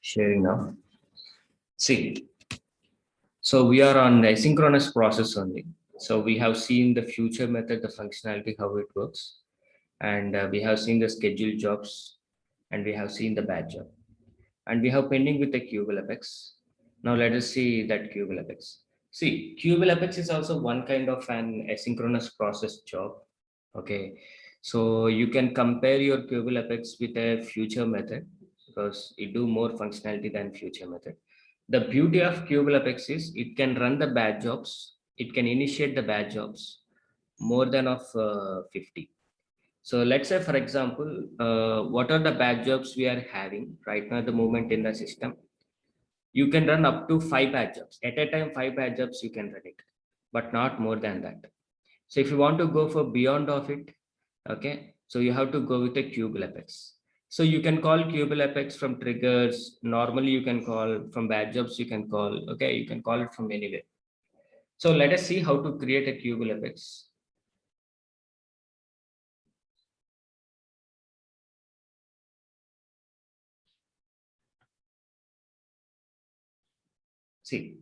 Sharing now. See, so we are on asynchronous process only. So we have seen the future method, the functionality, how it works. And we have seen the scheduled jobs and we have seen the batch job. And we have pending with the Qubel Apex. Now let us see that Qubel Apex. See, Qubel Apex is also one kind of an asynchronous process job. Okay, so you can compare your Qubel Apex with a future method because it do more functionality than future method. The beauty of Qubel Apex is it can run the batch jobs, it can initiate the batch jobs more than of 50. So let's say, for example, what are the batch jobs we are having right now at the moment in the system? You can run up to 5 batch jobs. At a time, 5 batch jobs you can run it, but not more than that. So if you want to go for beyond of it, okay, so you have to go with a Qubel Apex. So you can call Qubel Apex from triggers. Normally you can call from batch jobs, you can call, okay, you can call it from anywhere. So let us see how to create a Qubel Apex. See,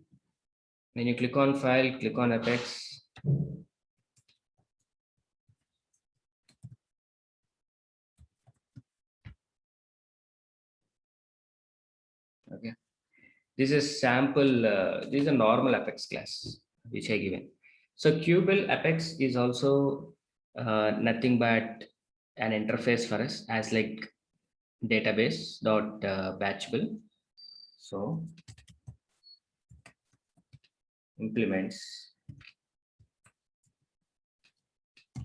when you click on file, click on Apex. Okay, this is sample, this is a normal Apex class which I given. So Qubel Apex is also nothing but an interface for us as like database dot batchable. So implements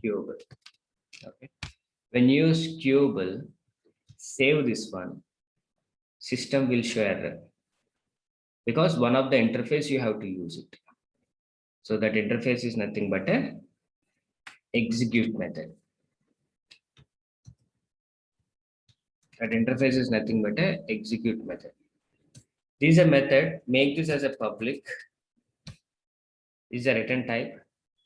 Qubel. Okay, when you use Qubel, save this one. System will show error because one of the interface you have to use it. So that interface is nothing but a execute method. That interface is nothing but a execute method. This is a method, make this as a public. This is a return type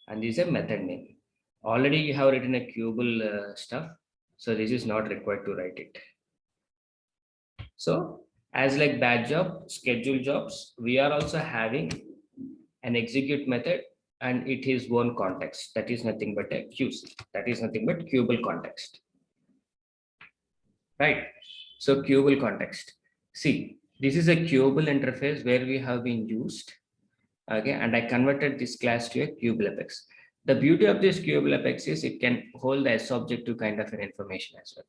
and this is a method name. Already you have written a Qubel stuff. So this is not required to write it. So as like batch job, schedule jobs, we are also having an execute method and it is one context. That is nothing but a QC. That is nothing but Qubel context. Right. So Qubel context. See, this is a Qubel interface where we have been used. Okay, and I converted this class to a Qubel Apex. The beauty of this Qubel Apex is it can hold the S object to kind of an information as well.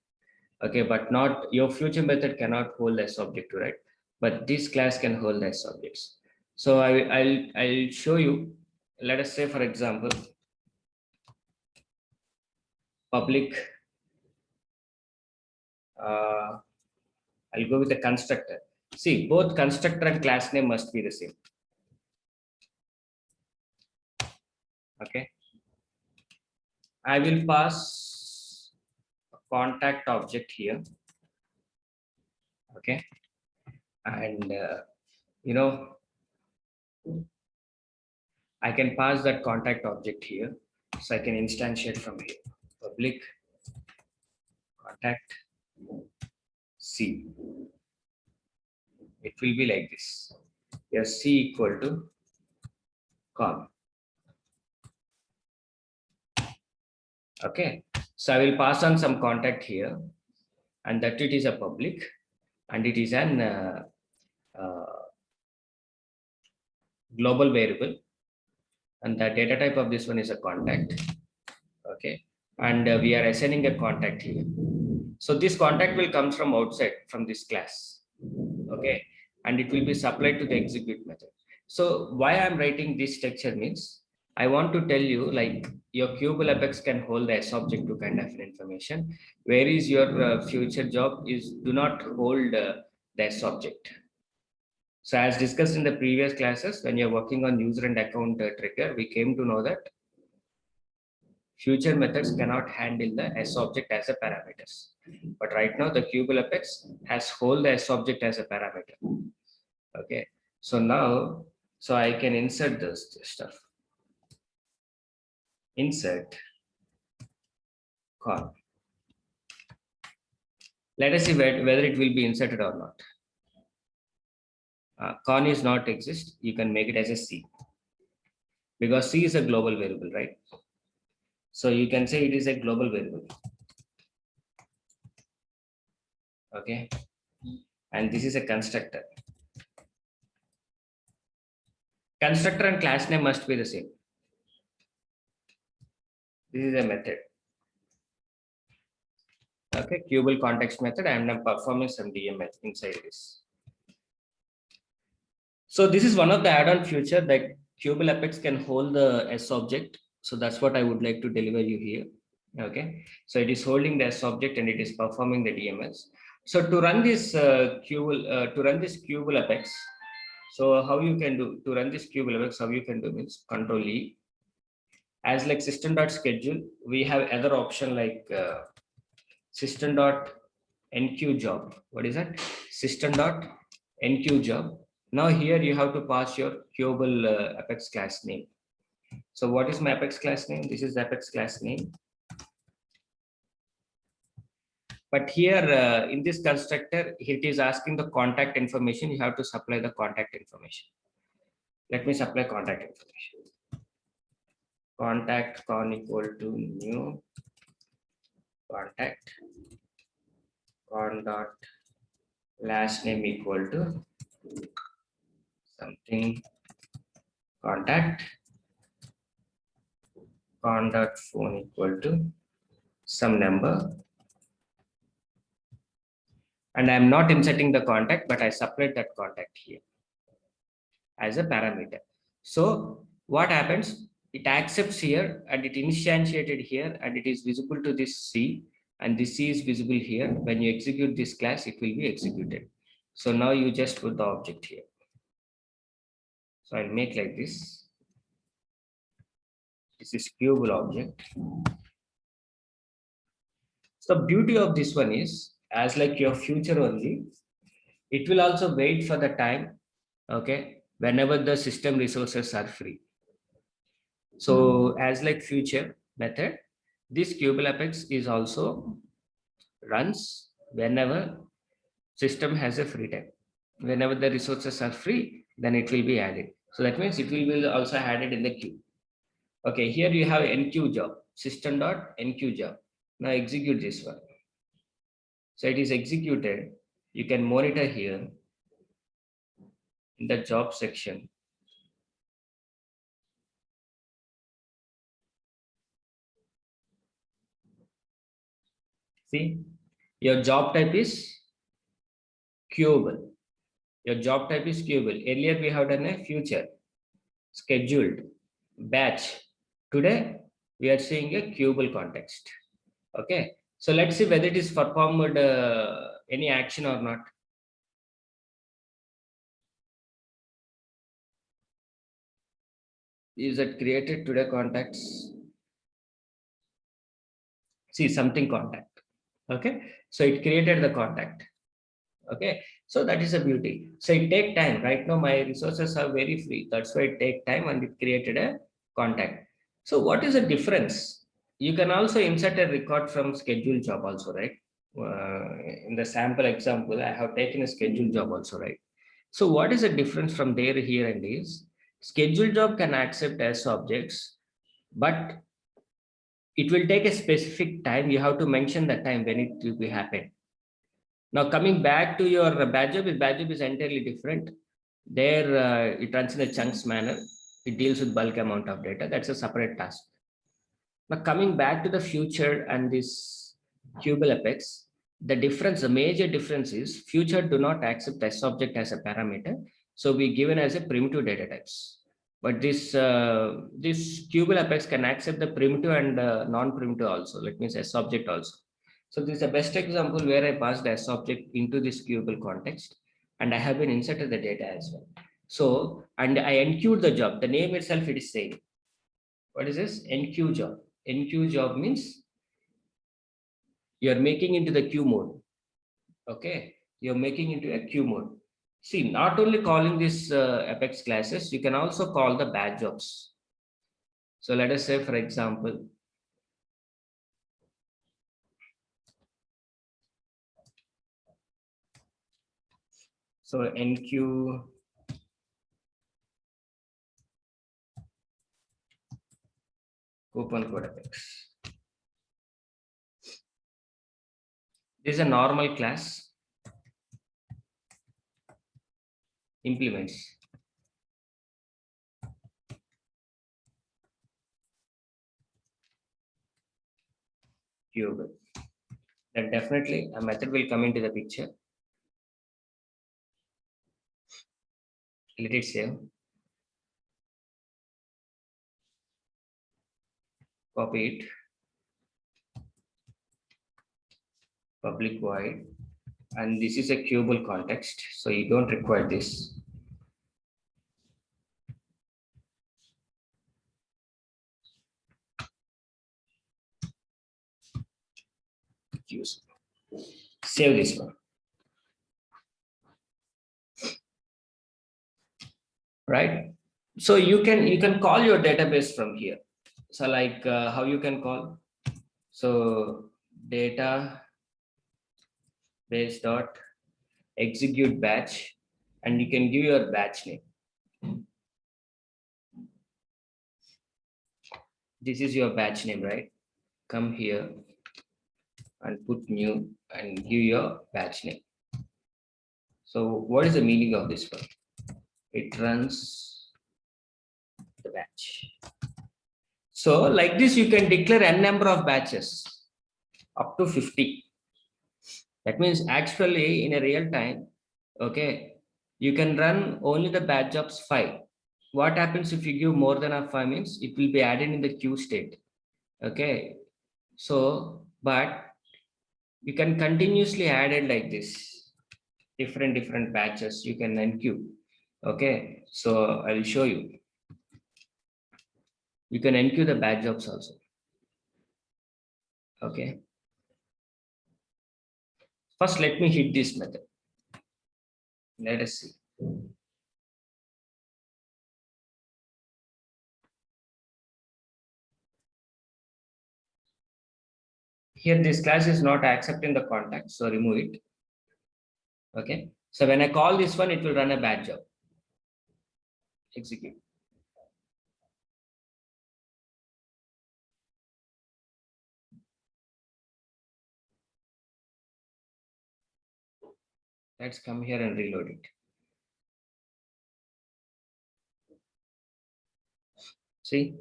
Okay, but not your future method cannot hold S object to, right? But this class can hold S objects. So I'll show you. Let us say, for example, public. I'll go with the constructor. See, both constructor and class name must be the same. Okay. I will pass a contact object here. Okay. And, I can pass that contact object here. So I can instantiate from here. Public contact C. It will be like this. Yes, C equal to com. Okay. So I will pass on some contact here and that it is a public and it is an global variable and the data type of this one is a contact. Okay, and we are assigning a contact here. So this contact will come from outside from this class. Okay, and it will be supplied to the execute method. So why I'm writing this structure means I want to tell you like your Qubel Apex can hold the S object to kind of an information, whereas your future job is do not hold the S object. So as discussed in the previous classes, when you're working on user and account trigger, we came to know that future methods cannot handle the S object as a parameters. But right now the Qubel Apex has hold the S object as a parameter. Okay. So now, so I can insert this stuff. Insert con. Let us see whether it will be inserted or not. Con is not exist. You can make it as a C because C is a global variable, right? So you can say it is a global variable. Okay. And this is a constructor. Constructor and class name must be the same. This is a method. Okay, Qubel context method. I am now performing some DML inside this. So this is one of the add-on feature that Qubel Apex can hold the S object. So that's what I would like to deliver you here. Okay, so it is holding the S object and it is performing the DMLs. So to run this Qubel Apex, so how you can do to run this Qubel Apex? How you can do means Control E. As like system.schedule, we have other option like system.enqueue job. What is that? System.enqueue job. Now here you have to pass your Qubel Apex class name. So what is my Apex class name? This is the Apex class name. But here in this constructor, it is asking the contact information. You have to supply the contact information. Let me supply contact information. Contact con equal to new contact con dot last name equal to something contact con dot phone equal to some number. And I'm not inserting the contact, but I separate that contact here as a parameter. So what happens? It accepts here and it instantiated here and it is visible to this C and this C is visible here. When you execute this class, it will be executed. So now you just put the object here. So I'll make like this. This is Qubel object. So beauty of this one is as like your future only, it will also wait for the time, okay, whenever the system resources are free. So as like future method, this Qubel Apex is also runs whenever system has a free time. Whenever the resources are free, then it will be added. So that means it will be also added in the queue. Okay, here you have enqueue job, system.enqueue job. Now execute this one. So it is executed. You can monitor here in the job section. See, your job type is Qubel. Your job type is Qubel. Earlier we have done a future, scheduled, batch. Today we are seeing a Qubel context. Okay, so let's see whether it is performed any action or not. Is it created today contacts? See something contact. Okay, so it created the contact. Okay, so that is a beauty. So it take time. Right now my resources are very free. That's why it take time and it created a contact. So what is the difference? You can also insert a record from schedule job also, right? In the sample example, I have taken a schedule job also, right? So what is the difference from there here and is schedule job can accept as objects, but it will take a specific time. You have to mention the time when it will be happen. Now coming back to your batch job is entirely different. There it runs in a chunks manner. It deals with bulk amount of data. That's a separate task. Now coming back to the future and this Qubel Apex, the difference, the major difference is future do not accept S object as a parameter. So we given as a primitive data types. But this Qubel Apex can accept the primitive and non-primitive also. That means S object also. So this is the best example where I passed the S object into this Qubel context and I have been inserted the data as well. So, and I enqueued the job. The name itself it is saying. What is this? Enqueue job. Enqueue job means you are making into the queue mode. Okay, you're making into a queue mode. See, not only calling this Apex classes, you can also call the batch jobs. So let us say, for example, so enqueue coupon code apex. This is a normal class implements. Cube. Then definitely a method will come into the picture. Let it save. Copy it. Public void. And this is a cubal context, so you don't require this. Use. Save this one. Right? So you can call your database from here. So like how you can call? So database dot execute batch, and you can give your batch name. This is your batch name, right? Come here and put new and give your batch name. So what is the meaning of this one? It runs the batch. So like this, you can declare n number of batches up to 50. That means actually in a real time, okay, you can run only the batch jobs 5. What happens if you give more than a 5 means it will be added in the queue state. Okay. So, but you can continuously add it like this, different batches you can enqueue. Okay. So I will show you. You can enqueue the batch jobs also. Okay. First, let me hit this method. Let us see. Here, this class is not accepting the contact, so remove it. Okay. So when I call this one, it will run a batch job. Execute. Let's come here and reload it. See,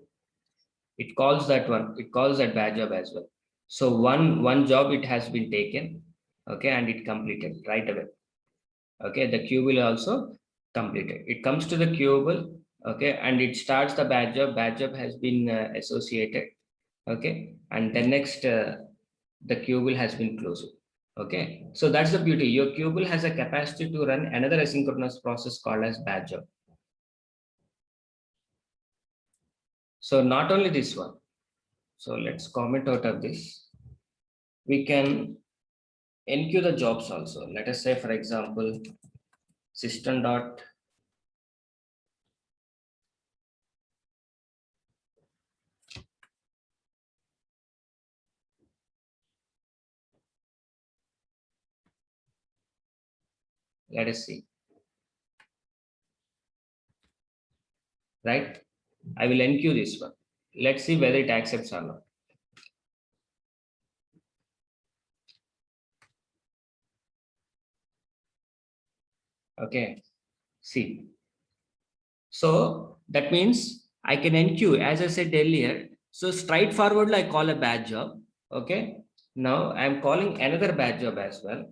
it calls that one. It calls that batch job as well. So one job it has been taken, okay, and it completed right away. Okay, the queue will also completed. It comes to the queueable, okay, and it starts the batch job. Batch job has been associated, okay, and then next the queueable has been closed. Okay, so that's the beauty. Your queueable has a capacity to run another asynchronous process called as batch job. So not only this one. So let's comment out of this. We can enqueue the jobs also. Let us say, for example, system dot let us see. Right? I will enqueue this one. Let's see whether it accepts or not. Okay. See. So that means I can enqueue, as I said earlier. So straightforwardly, I call a batch job. Okay. Now I'm calling another batch job as well.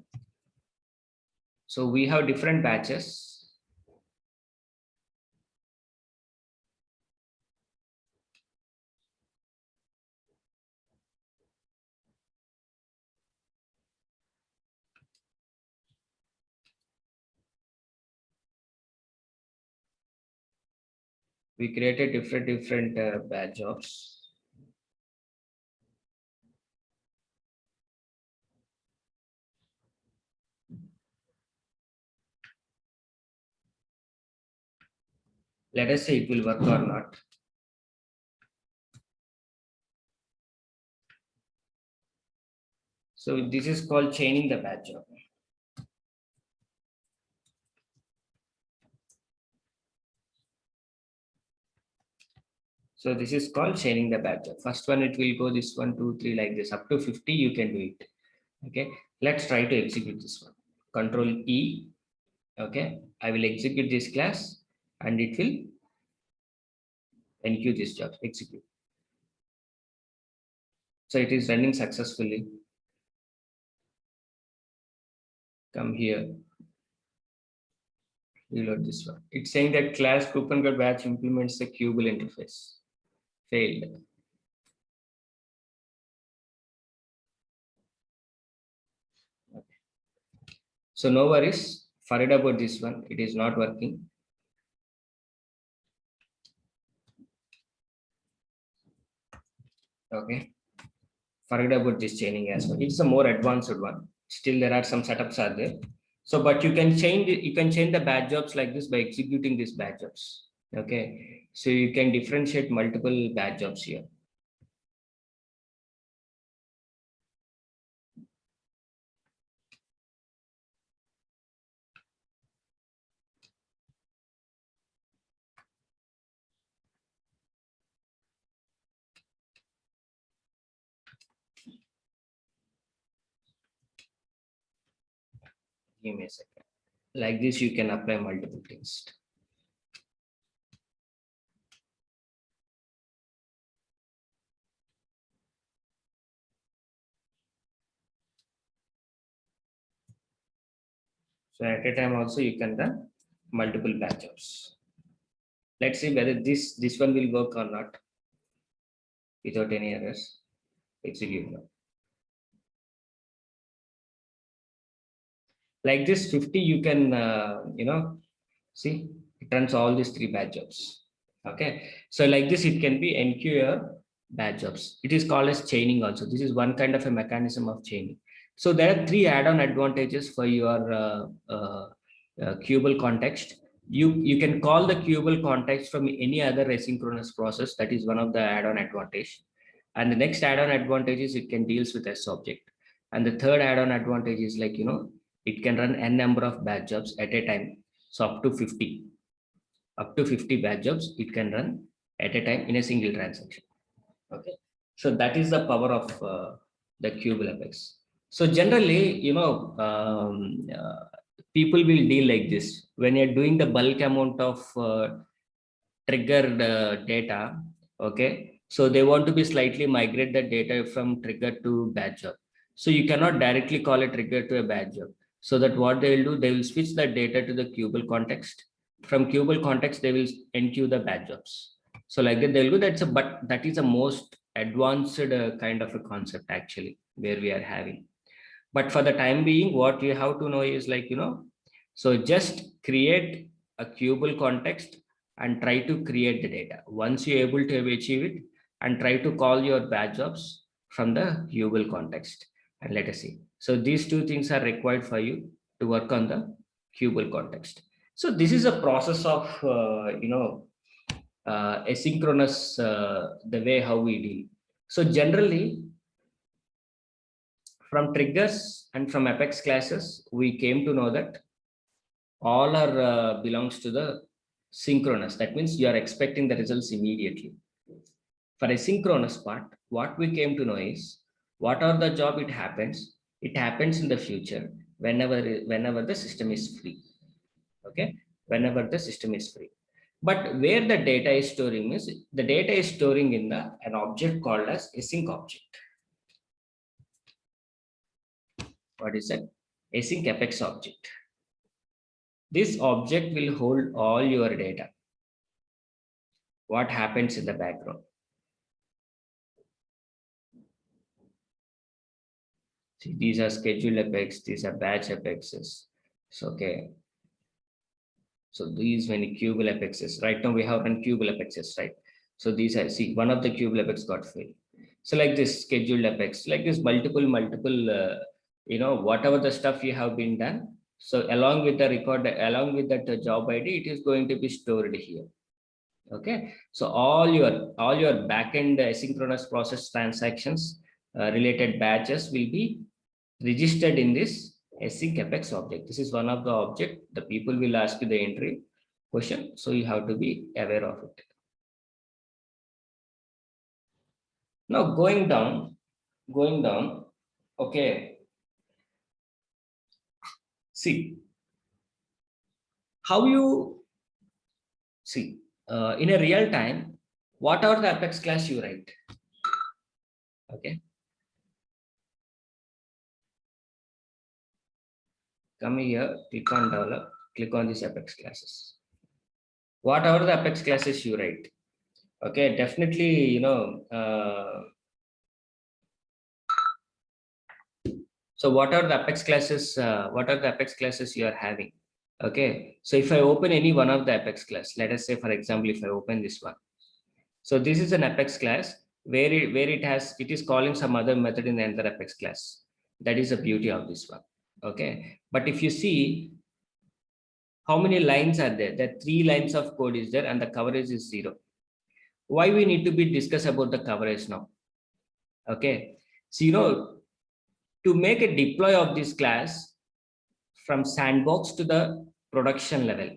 So we have different batches. We created different batch jobs. Let us say it will work or not. So this is called chaining the batch job. So this is called chaining the batch job. First one, it will go this 1, 2, 3 like this. Up to 50, you can do it. Okay, let's try to execute this one. Control E. Okay, I will execute this class and it will enqueue this job, execute. So it is running successfully. Come here, reload this one. It's saying that class coupon code batch implements the Kubel interface. Failed. Okay. So no worries, forget about this one. It is not working. Okay. Forget about this chaining as well. It's a more advanced one. Still, there are some setups are there. So, but you can change it, you can change the batch jobs like this by executing these batch jobs. Okay. So you can differentiate multiple batch jobs here. Give me a second. Like this, you can apply multiple things. So at a time also you can run multiple batch jobs. Let's see whether this one will work or not without any errors. Execute now. Like this 50, you can see it runs all these 3 batch jobs. Okay, so like this, it can be enqueue your batch jobs. It is called as chaining also. This is one kind of a mechanism of chaining. So there are 3 add-on advantages for your Kubel context. You can call the Kubel context from any other asynchronous process. That is one of the add-on advantage. And the next add-on advantage is it can deals with S object. And the third add-on advantage is like, it can run n number of batch jobs at a time. So up to 50 batch jobs it can run at a time in a single transaction. Okay, so that is the power of the Kubel Apex. So generally, people will deal like this when you're doing the bulk amount of triggered data. Okay, so they want to be slightly migrate the data from trigger to batch job. So you cannot directly call a trigger to a batch job. So that what they will do, they will switch the data to the Kubel context. From Kubel context, they will enqueue the batch jobs. So like that, they'll do but that is a most advanced kind of a concept actually where we are having. But for the time being, what you have to know is like, so just create a Kubel context and try to create the data. Once you're able to achieve it, and try to call your batch jobs from the Kubel context. And let us see. So these 2 things are required for you to work on the Kubel context. So this is a process of, asynchronous, the way how we deal. So generally, from triggers and from Apex classes, we came to know that all are belongs to the synchronous. That means you are expecting the results immediately. For a synchronous part, what we came to know is what are the job it happens. It happens in the future whenever the system is free. Okay, whenever the system is free. But where the data is storing is the data is storing in an object called as async object. What is that? Async Apex object. This object will hold all your data. What happens in the background? See, these are scheduled Apex, these are batch Apexes. So, okay. So these many Kubel Apexes. Right now we have run Kubel Apexes, right? So these are, see, one of the Kubel Apex got failed. So like this scheduled Apex, like this multiple, whatever the stuff you have been done. So along with the record, along with that job ID, it is going to be stored here. Okay, so all your backend asynchronous process transactions related batches will be registered in this async apex object. This is one of the object. The people will ask you the entry question, so you have to be aware of it. Now going down, okay. See, how you see in a real time, what are the Apex class you write? Okay. Come here, click on develop, click on these Apex classes. What are the Apex classes you write? Okay, definitely, so what are the Apex classes? What are the Apex classes you are having? Okay, so if I open any one of the Apex class, let us say, for example, if I open this one. So this is an Apex class where it is calling some other method in the other Apex class. That is the beauty of this one. Okay, but if you see how many lines are there, the 3 lines of code is there and the coverage is 0. Why we need to be discuss about the coverage now? Okay, so to make a deploy of this class from sandbox to the production level,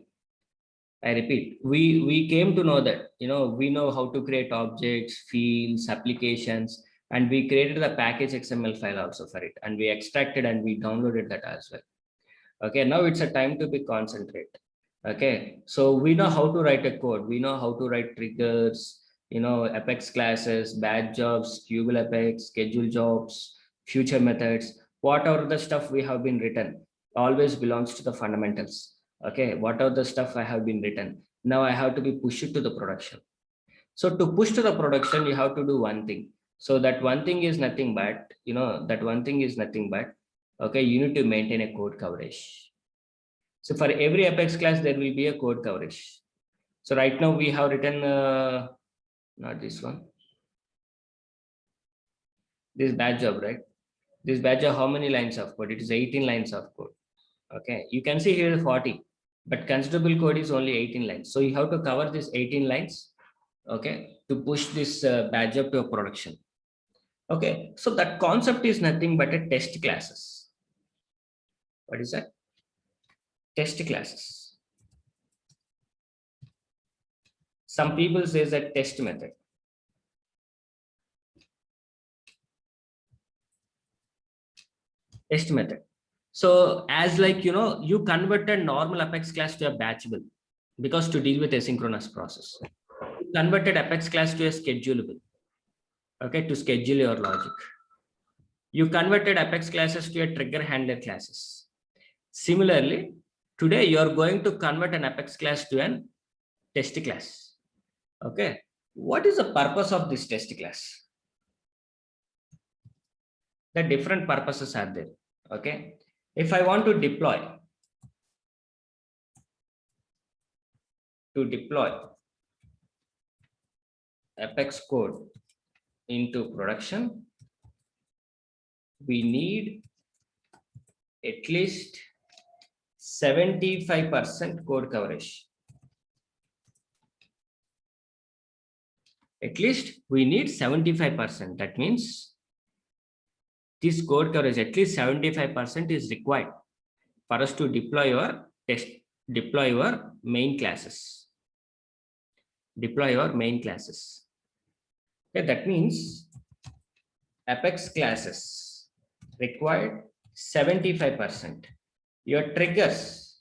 I repeat, we came to know that we know how to create objects, fields, applications, and we created the package XML file also for it, and we extracted and we downloaded that as well. Okay, now it's a time to be concentrate. Okay, so we know how to write a code, we know how to write triggers, Apex classes, batch jobs, Kubel Apex, schedule jobs, future methods. Whatever the stuff we have been written always belongs to the fundamentals. Okay, whatever the stuff I have been written, now I have to be pushed to the production. So to push to the production, you have to do one thing. So that one thing is nothing but, okay, you need to maintain a code coverage. So for every Apex class, there will be a code coverage. So right now we have written, not this one, this batch job, right? This batch job, how many lines of code? It is 18 lines of code. Okay, you can see here 40, but considerable code is only 18 lines. So you have to cover this 18 lines, okay, to push this batch job to a production. Okay, so that concept is nothing but a test classes. What is that? Test classes. Some people say that test method. Test method. So as like, you converted normal Apex class to a batchable because to deal with asynchronous process. You converted Apex class to a schedulable, okay, to schedule your logic. You converted Apex classes to a trigger handler classes. Similarly, today you're going to convert an Apex class to an test class. Okay. What is the purpose of this test class? The different purposes are there. Okay. If I want to deploy Apex code into production, we need at least 75% code coverage. At least we need 75%. That means this code coverage, at least 75% is required for us to deploy your main classes. Deploy your main classes. Okay, that means Apex classes required 75%. Your triggers,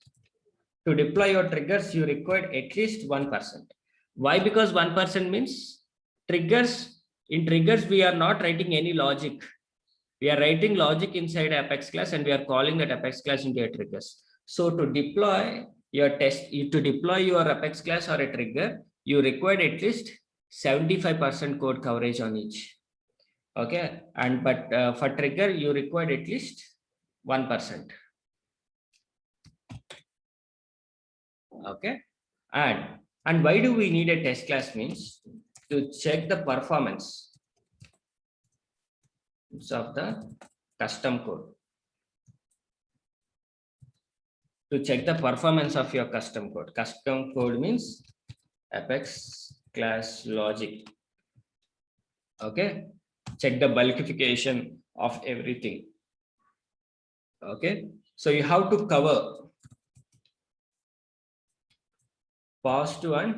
to deploy your triggers, you required at least 1%. Why? Because 1% means triggers. In triggers, we are not writing any logic. We are writing logic inside Apex class and we are calling that Apex class into a triggers. So to deploy your Apex class or a trigger, you require at least 75% code coverage on each. Okay, and but for trigger you require at least 1%. Okay, and why do we need a test class? Means to check the performance of the custom code. To check the performance of your custom code. Custom code means Apex class logic. Okay, check the bulkification of everything. Okay, so you have to cover positive and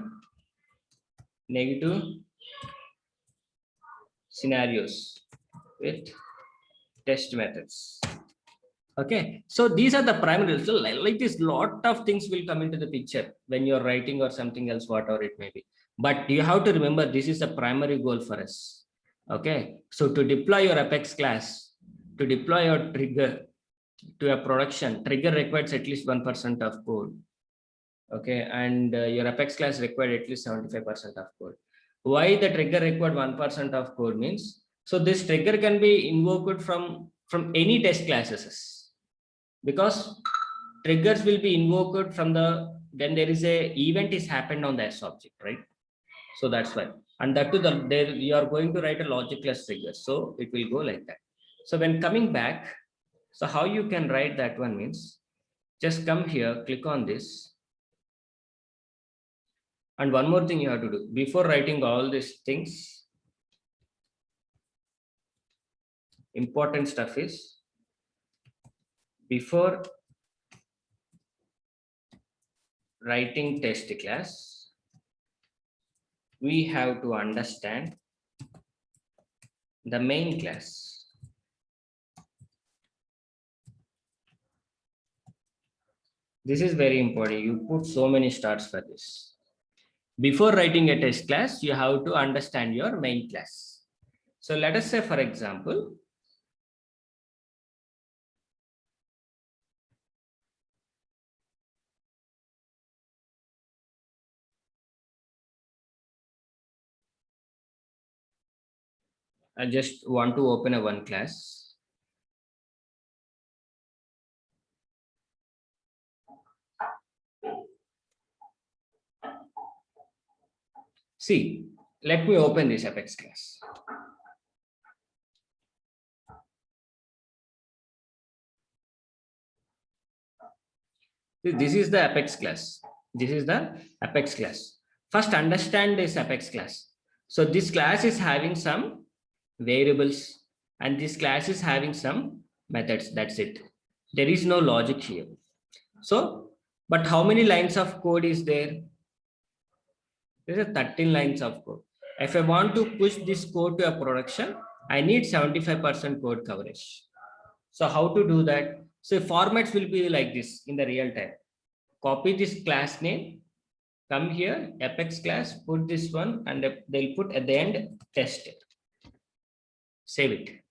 negative scenarios with test methods. Okay, so these are the primary. So like this, lot of things will come into the picture when you're writing or something else, whatever it may be. But you have to remember this is the primary goal for us. Okay, so to deploy your Apex class, to deploy your trigger to a production, trigger requires at least 1% of code. Okay, and your Apex class required at least 75% of code. Why the trigger required 1% of code means? So this trigger can be invoked from any test classes, because triggers will be invoked from the when there is a event is happened on the S object, right? So that's why, and that to the there you are going to write a logicless trigger, so it will go like that. So when coming back, so how you can write that one means, just come here, click on this, and one more thing you have to do before writing all these things. Important stuff is, before writing test class, we have to understand the main class. This is very important. You put so many stars for this. Before writing a test class, you have to understand your main class. So let us say, for example, I just want to open a one class. See, let me open this Apex class. This is the Apex class. This is the Apex class. First, understand this Apex class. So this class is having some variables, and this class is having some methods. That's it. There is no logic here. So, but how many lines of code is there? There are 13 lines of code. If I want to push this code to a production, I need 75% code coverage. So how to do that? So formats will be like this in the real time. Copy this class name, come here, Apex class, put this one, and they'll put at the end test. Save it.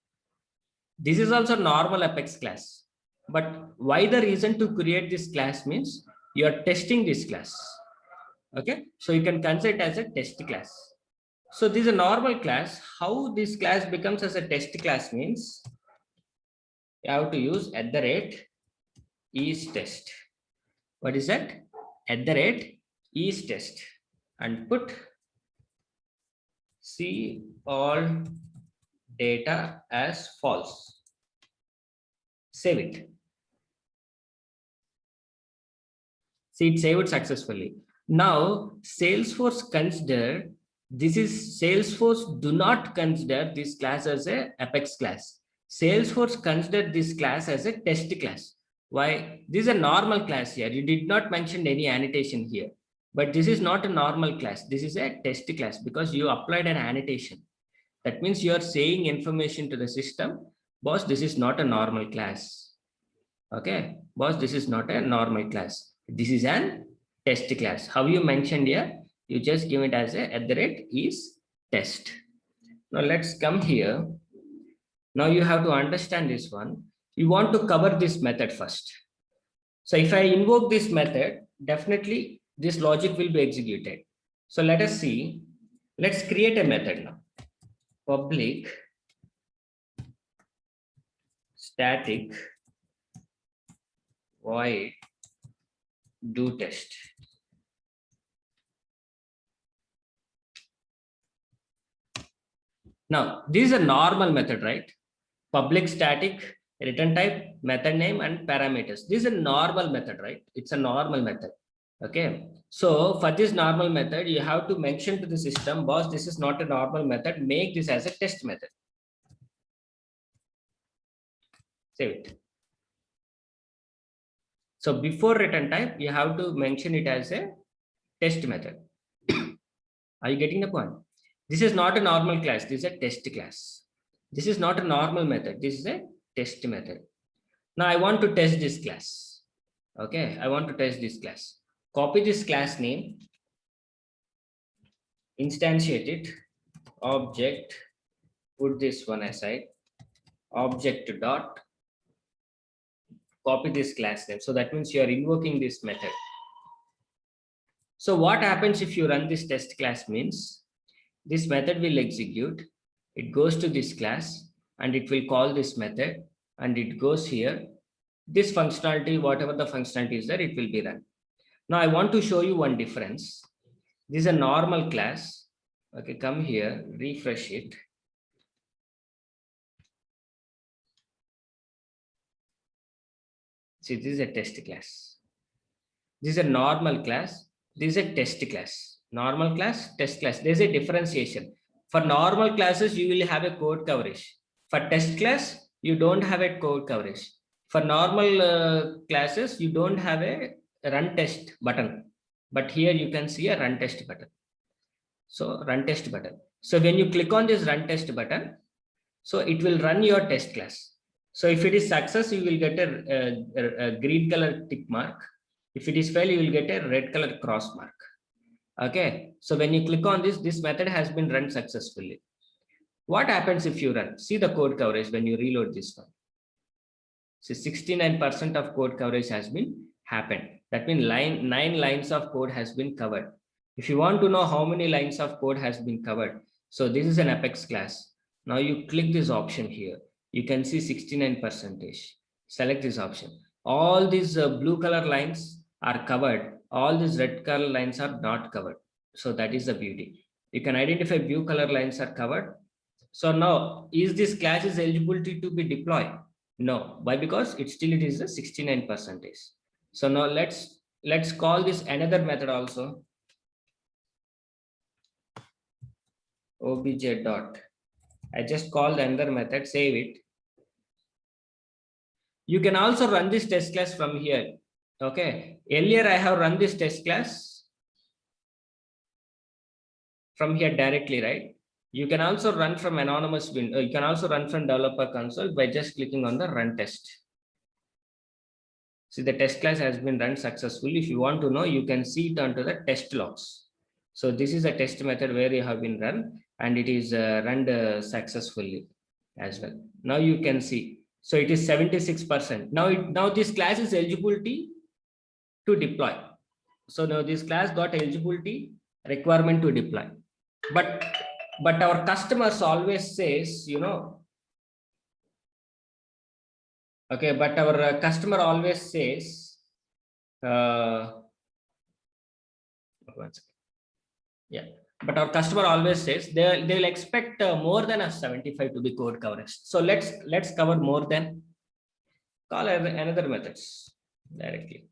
This is also normal Apex class. But why the reason to create this class means you are testing this class. Okay, so you can consider it as a test class. So this is a normal class. How this class becomes as a test class means you have to use @is_test. What is that? @is_test, and put see all data as false. Save it. See, it saved successfully. Now Salesforce consider this is Salesforce do not consider this class as a Apex class. Salesforce consider this class as a test class. Why? This is a normal class here. You did not mention any annotation here, but this is not a normal class. This is a test class because you applied an annotation. That means you are saying information to the system, boss, this is not a normal class. Okay, boss, this is not a normal class. This is an test class. How you mentioned here, you just give it as a @is_test. Now let's come here. Now you have to understand this one. You want to cover this method first. So if I invoke this method, definitely this logic will be executed. So let us see. Let's create a method now. Public static void do test. Now this is a normal method, right? Public static return type, method name, and parameters. This is a normal method, right? It's a normal method. Okay, so for this normal method, you have to mention to the system, boss, this is not a normal method, make this as a test method. Save it. So before return type, you have to mention it as a test method. Are you getting the point? This is not a normal class. This is a test class. This is not a normal method. This is a test method. Now I want to test this class. Okay, I want to test this class. Copy this class name, instantiate it, object, put this one aside, object dot, copy this class name. So that means you are invoking this method. So what happens if you run this test class means this method will execute. It goes to this class and it will call this method and it goes here. This functionality, whatever the functionality is there, it will be run. Now I want to show you one difference. This is a normal class. Okay, come here, refresh it. See, this is a test class. This is a normal class. This is a test class. Normal class, test class. There's a differentiation. For normal classes, you will have a code coverage. For test class, you don't have a code coverage. For normal classes, you don't have a run test button. But here you can see a run test button. So run test button. So when you click on this run test button, so it will run your test class. So if it is success, you will get a green color tick mark. If it is fail, you will get a red color cross mark. Okay. So when you click on this, this method has been run successfully. What happens if you run? See the code coverage when you reload this one. So 69% of code coverage has been happened. That means 9 lines of code has been covered. If you want to know how many lines of code has been covered, so this is an Apex class. Now you click this option here. You can see 69%. Select this option. All these blue color lines are covered. All these red color lines are not covered. So that is the beauty. You can identify blue color lines are covered. So now, is this class is eligibility to be deployed? No. Why? Because it is a 69%. So now let's call this another method also. Obj dot. I just called another method, save it. You can also run this test class from here. Okay. Earlier I have run this test class from here directly, right? You can also run from anonymous window. You can also run from developer console by just clicking on the run test. See, the test class has been run successfully. If you want to know, you can see it onto the test logs. So this is a test method where you have been run and it is run successfully as well. Now you can see. So it is 76%. Now this class is eligibility to deploy. So now this class got eligibility requirement to deploy. But our customers always says, you know, okay, but our customer always says, yeah, but our customer always says they'll expect more than a 75 to be code coverage. So let's cover more than, call another methods directly.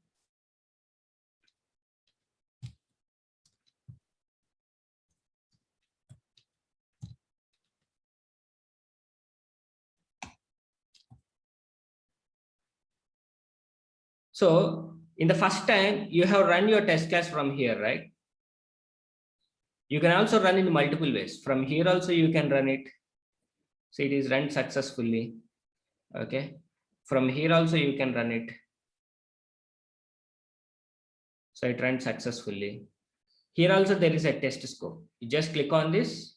So in the first time you have run your test class from here, right? You can also run in multiple ways. From here also you can run it. So it is run successfully. Okay. From here also you can run it. So it runs successfully. Here also there is a test scope. You just click on this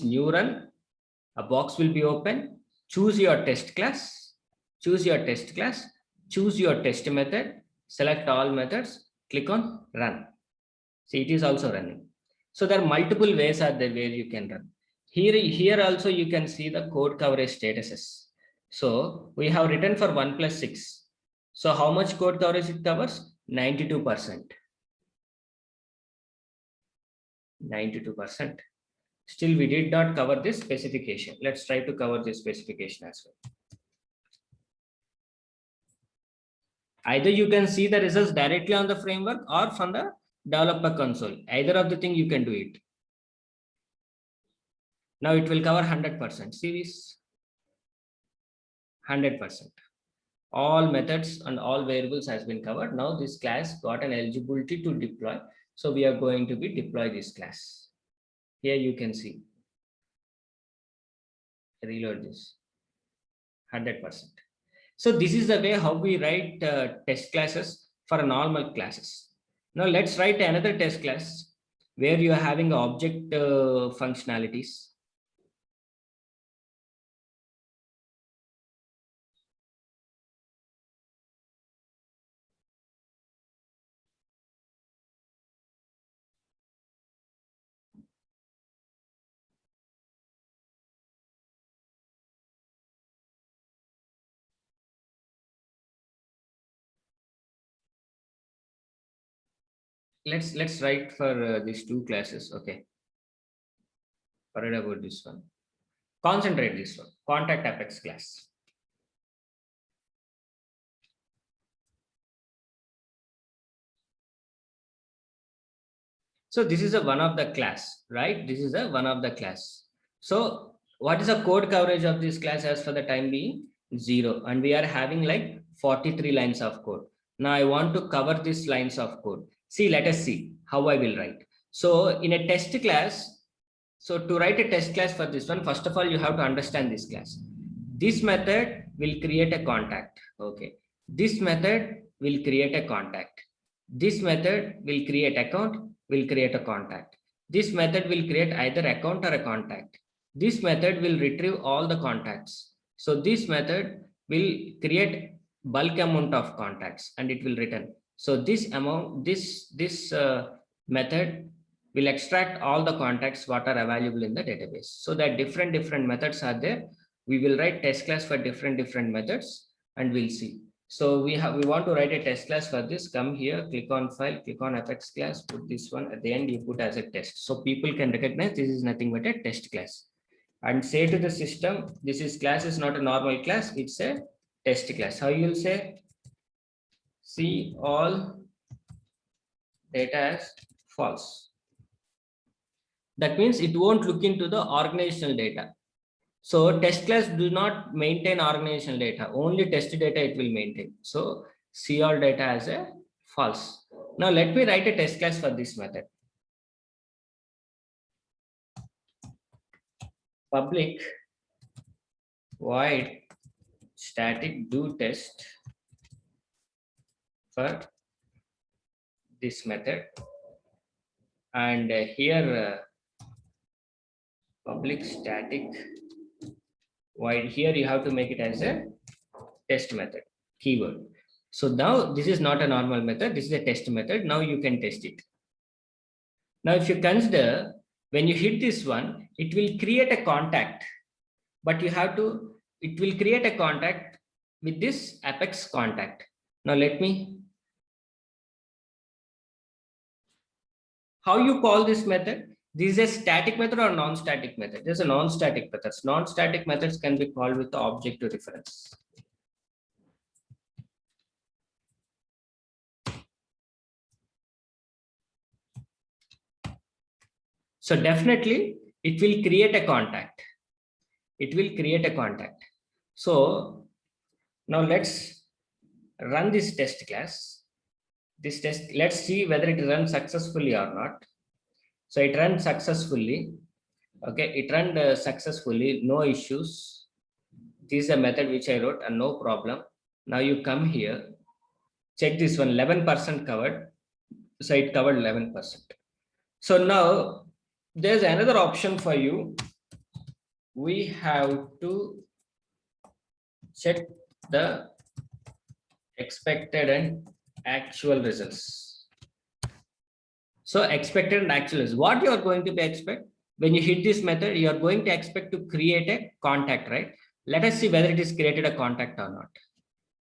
new run. A box will be open. Choose your test class. Choose your test class. Choose your test method. Select all methods. Click on run. See, it is also running. So there are multiple ways are there where you can run. Here also you can see the code coverage statuses. So we have written for 1+6. So how much code coverage it covers? 92%. 92%. Still, we did not cover this specification. Let's try to cover this specification as well. Either you can see the results directly on the framework or from the developer console. Either of the thing you can do it. Now it will cover 100%. See this? 100%. All methods and all variables has been covered. Now this class got an eligibility to deploy. So we are going to be deploy this class. Here you can see. Reload this 100%. So this is the way how we write test classes for a normal classes. Now let's write another test class where you are having object functionalities. Let's write for these two classes. Okay, forget about this one. Concentrate this one. Contact apex class. So this is a one of the class, right? This is a one of the class. So what is the code coverage of this class as for the time being? 0. And we are having like 43 lines of code. Now I want to cover these lines of code. See, let us see how I will write. So in a test class, so to write a test class for this one, first of all, you have to understand this class. This method will create a contact. Okay. This method will create a contact. This method will create account, will create a contact. This method will create either account or a contact. This method will retrieve all the contacts. So this method will create bulk amount of contacts and it will return. So this amount, this method will extract all the contacts what are available in the database. So that different methods are there. We will write test class for different methods and we'll see. So we want to write a test class for this. Come here, click on file, click on apex class, put this one at the end, you put as a test. So people can recognize this is nothing but a test class. And say to the system, this is class is not a normal class, it's a test class. How you will say? See all data as false. That means it won't look into the organizational data. So test class do not maintain organizational data, only test data it will maintain. So see all data as a false. Now let me write a test class for this method. Public void static do test for this method. And here public static void, here you have to make it as a test method keyword. So now this is not a normal method, this is a test method. Now you can test it. Now if you consider, when you hit this one, it will create a contact, but you have to, it will create a contact with this apex contact. Now let me, how you call this method? This is a static method or non-static method? There's a non-static method. Non-static methods can be called with the object to reference. So definitely it will create a contact. It will create a contact. So now let's run this test class. This test, let's see whether it runs successfully or not. So it ran successfully. Okay, it ran successfully, no issues. This is a method which I wrote and no problem. Now you come here, check this one, 11% covered. So it covered 11%. So now there's another option for you. We have to check the expected and actual results. So expected and actual is what you are going to be expect. When you hit this method, you are going to expect to create a contact, right? Let us see whether it is created a contact or not.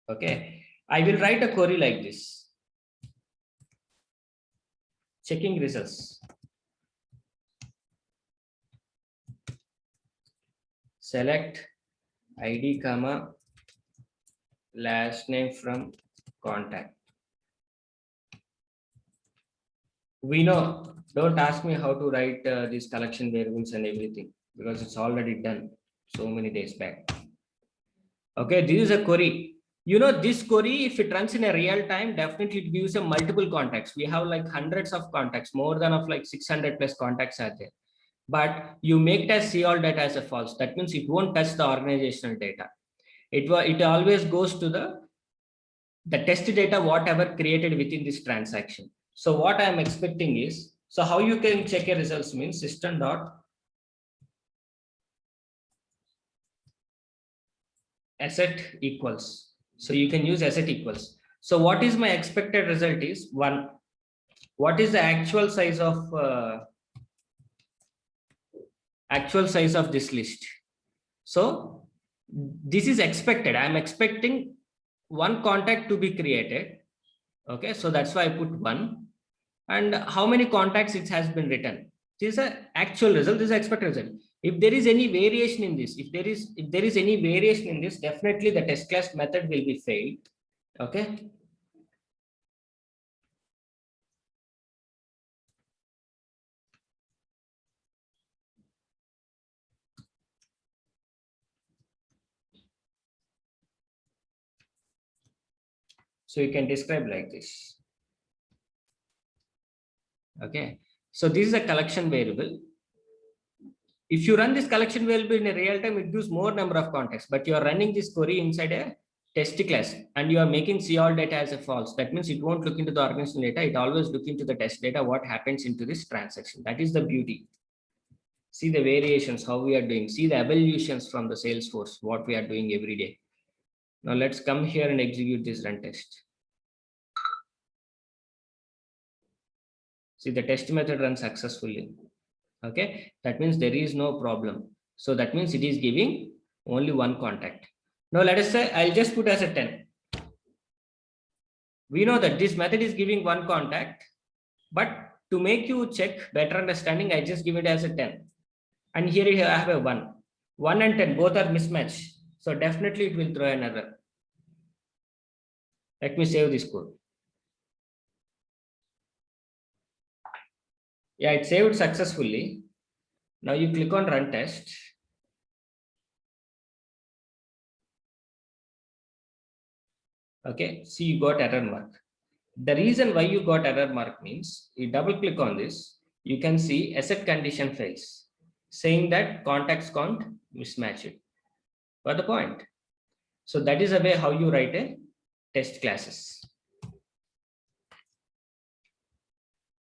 Okay, I will write a query like this. Checking results. Select ID, comma, last name from contact. We know, don't ask me how to write these collection variables and everything because it's already done so many days back. Okay, this is a query. You know, this query, if it runs in a real time, definitely it gives a multiple contacts. We have like hundreds of contacts, more than of like 600 plus contacts are there. but you make it as see all data as a false. That means it won't touch the organizational data. It always goes to the test data, whatever created within this transaction. So what I'm expecting is, so how you can check a results means system dot asset equals. So you can use asset equals. So what is my expected result is 1. What is the actual size of this list? So this is expected. I'm expecting one contact to be created. Okay, so that's why I put 1. And how many contacts it has been written. This is an actual result. This is expected result. If there is any variation in this, if there is any variation in this, definitely the test class method will be failed. Okay. So you can describe like this. Okay. So this is a collection variable. If you run this collection variable in a real time, it gives more number of contacts, but you are running this query inside a test class and you are making see all data as a false. That means it won't look into the organizational data. It always look into the test data, what happens into this transaction. That is the beauty. See the variations, how we are doing. See the evolutions from the Salesforce, what we are doing every day. Now let's come here and execute this run test. See the test method runs successfully. Okay, that means there is no problem. So that means it is giving only one contact. Now let us say I'll just put as a 10. We know that this method is giving one contact, but to make you check better understanding, I just give it as a 10. And here I have a 1. 1 and 10 both are mismatched. So definitely it will throw an error. Let me save this code. Yeah, it saved successfully. Now you click on run test. Okay, see you got error mark. The reason why you got error mark means you double click on this, you can see asset condition fails, saying that contacts can't mismatch it. Got the point? So that is a way how you write a test classes.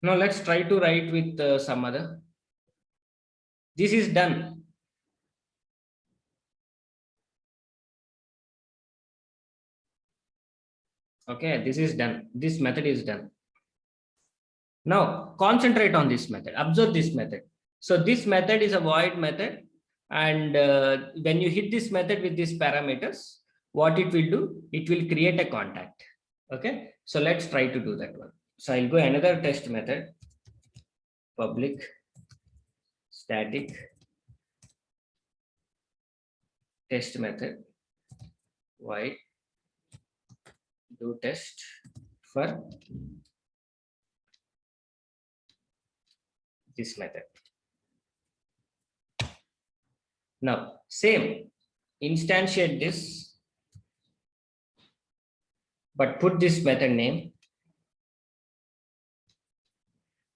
Now let's try to write with some other. This is done. Okay, this is done. This method is done. Now concentrate on this method. Observe this method. So this method is a void method. And when you hit this method with these parameters, what it will do? It will create a contact. Okay. So let's try to do that one. So I'll go another test method. Public static test method. Void do test for this method. Now, same, instantiate this, but put this method name.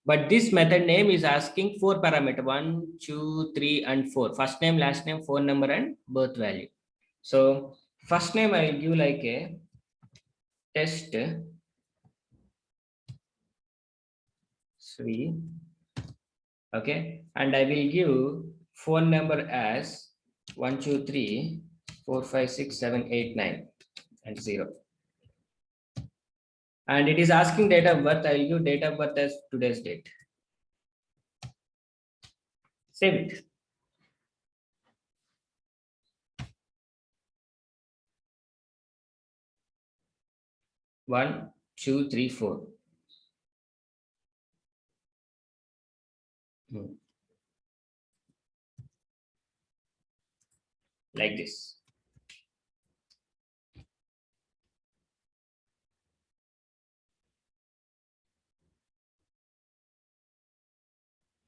But this method name is asking 4 parameters, 1, 2, 3, and 4. First name, last name, phone number, and birth value. So first name I will give like a test Sri. Okay, and I will give phone number as 1, 2, 3, 4, 5, 6, 7, 8, 9, and 0. And it is asking date of birth. I will give date of birth as today's date. Save it. One, two, three, four. Like this.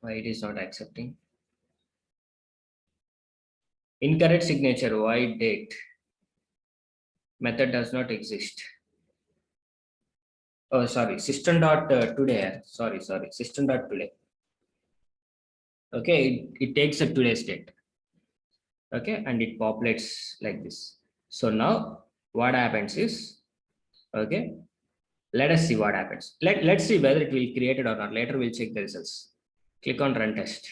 Why it is not accepting? Incorrect signature. Why date? Method does not exist. Oh, sorry. System dot today. Sorry. System dot today. Okay, it takes a today's date. Okay, and it populates like this. So now what happens is, okay, let us see what happens. Let's see whether it will create it or not. Later we'll check the results. Click on run test.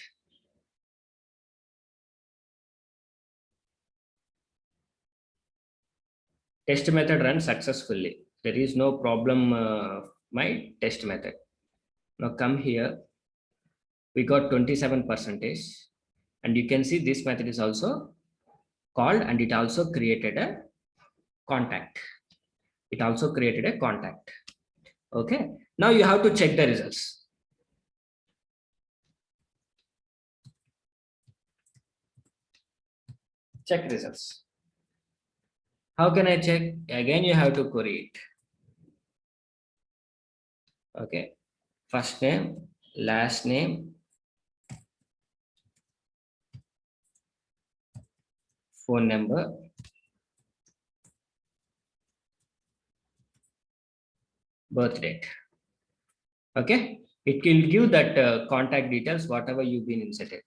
Test method runs successfully. There is no problem. My test method. Now come here. We got 27%, and you can see this method is also called, and it also created a contact. It also created a contact. Okay. Now you have to check the results. Check results. How can I check? Again, you have to query it. Okay. First name, last name, phone number, birth date. Okay. It will give that contact details, whatever you've been inserted.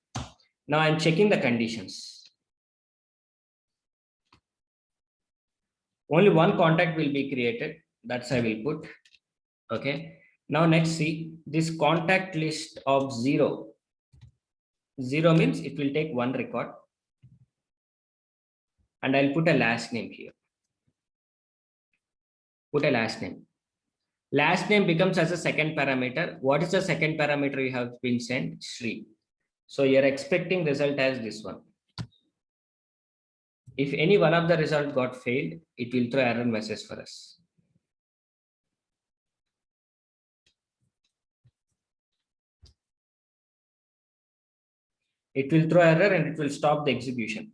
Now I'm checking the conditions. Only one contact will be created. That's I will put. Okay. Now next see this contact list of 0. 0 means it will take one record. And I'll put a last name here. Put a last name. Last name becomes as a second parameter. What is the second parameter you have been sent? Sri. So you're expecting result as this one. If any one of the result got failed, it will throw error message for us. It will throw error and it will stop the execution.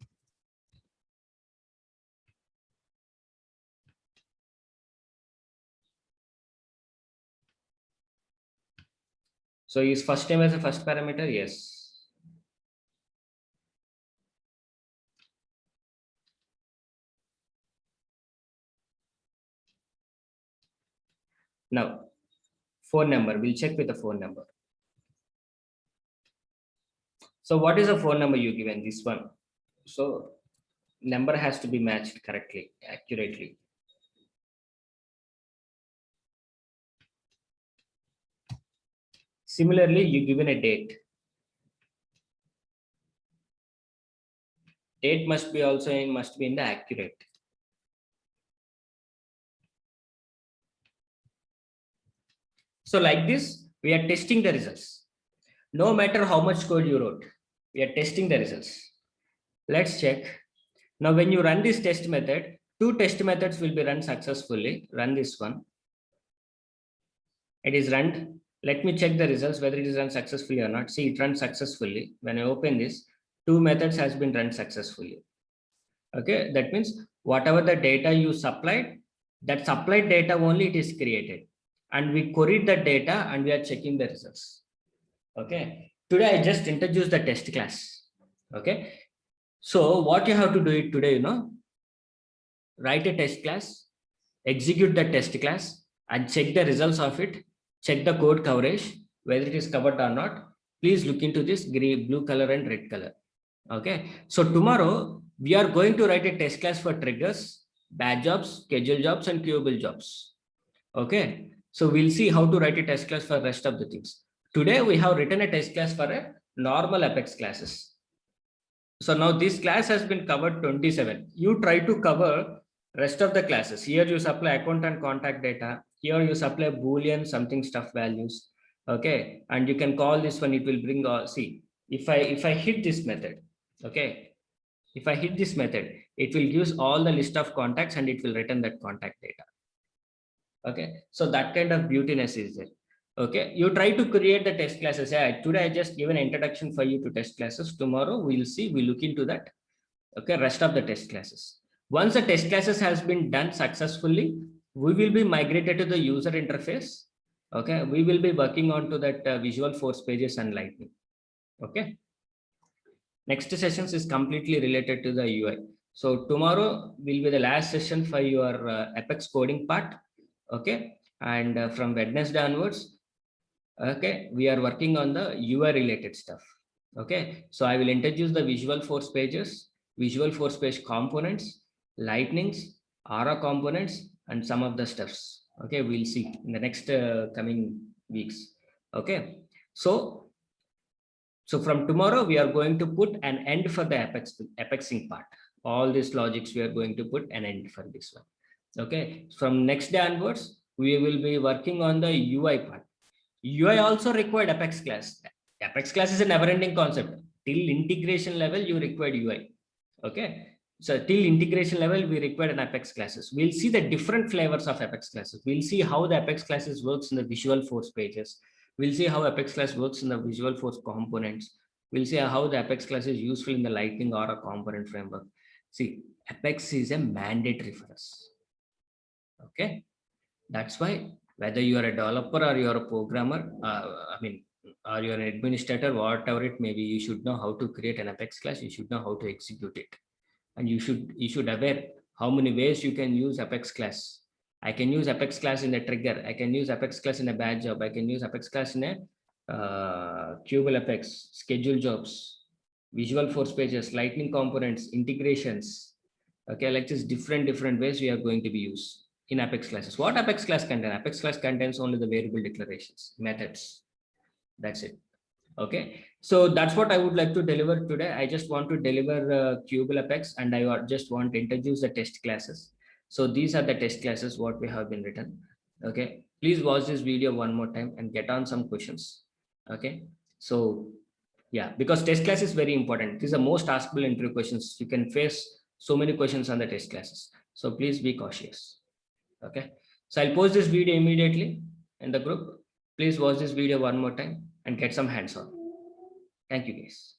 So is first name as a first parameter? Yes. Now, phone number, we'll check with the phone number. So what is the phone number you given? This one. So number has to be matched correctly, accurately. Similarly, you given a date. Date must be also in the accurate. So like this, we are testing the results. No matter how much code you wrote, we are testing the results. Let's check. Now, when you run this test method, 2 test methods will be run successfully. Run this one. It is run. Let me check the results, whether it is run successfully or not. See, it runs successfully. When I open this, 2 methods has been run successfully. Okay, that means whatever the data you supplied, that supplied data only it is created. And we queried the data and we are checking the results. Okay, today I just introduced the test class. Okay, so what you have to do it today, write a test class, execute the test class and check the results of it, check the code coverage, whether it is covered or not. Please look into this blue color and red color. Okay, so tomorrow we are going to write a test class for triggers, batch jobs, schedule jobs and queuable jobs. Okay, so we'll see how to write a test class for rest of the things. Today we have written a test class for a normal Apex classes. So now this class has been covered 27. You try to cover rest of the classes. Here you supply account and contact data. Here you supply Boolean something stuff values. Okay, and you can call this one. It will bring see if I hit this method. Okay, if I hit this method, it will use all the list of contacts and it will return that contact data. Okay, so that kind of beautiness is there. Okay, you try to create the test classes. Yeah, today I just give an introduction for you to test classes. Tomorrow we'll see, we look into that. Okay, rest of the test classes. Once the test classes has been done successfully, we will be migrated to the user interface. Okay, we will be working on to that visual force pages and lightning. Okay, next sessions is completely related to the UI. So tomorrow will be the last session for your Apex coding part. Okay, and from Wednesday onwards, okay, we are working on the UI related stuff. Okay, so I will introduce the visual force pages, visual force page components, lightnings, aura components, and some of the stuffs. Okay, we'll see in the next coming weeks. Okay, so from tomorrow, we are going to put an end for the apexing part. All these logics, we are going to put an end for this one. Okay, from next day onwards, we will be working on the UI part. UI also required Apex class. Apex class is a never-ending concept. Till integration level, you required UI. Okay, so till integration level, we require an Apex classes. We'll see the different flavors of Apex classes. We'll see how the Apex classes works in the visual force pages. We'll see how Apex class works in the visual force components. We'll see how the Apex class is useful in the lightning or a component framework. See, Apex is a mandatory for us. Okay, that's why whether you are a developer or you are a programmer, or you're an administrator, whatever it may be, you should know how to create an Apex class. You should know how to execute it, and you should aware how many ways you can use Apex class. I can use Apex class in a trigger. I can use Apex class in a batch job. I can use Apex class in a Cubal Apex, schedule jobs, visual force pages, lightning components, integrations. Okay, like just different ways we are going to be used in Apex classes. What Apex class contains? Apex class contains only the variable declarations, methods. That's it. Okay, so that's what I would like to deliver today. I just want to deliver Cubal Apex, and I just want to introduce the test classes. So these are the test classes what we have been written. Okay, please watch this video one more time and get on some questions. Okay, so yeah, because test class is very important. These are most askable interview questions. You can face so many questions on the test classes. So please be cautious. Okay, so I'll post this video immediately in the group. Please watch this video one more time and get some hands on. Thank you, guys.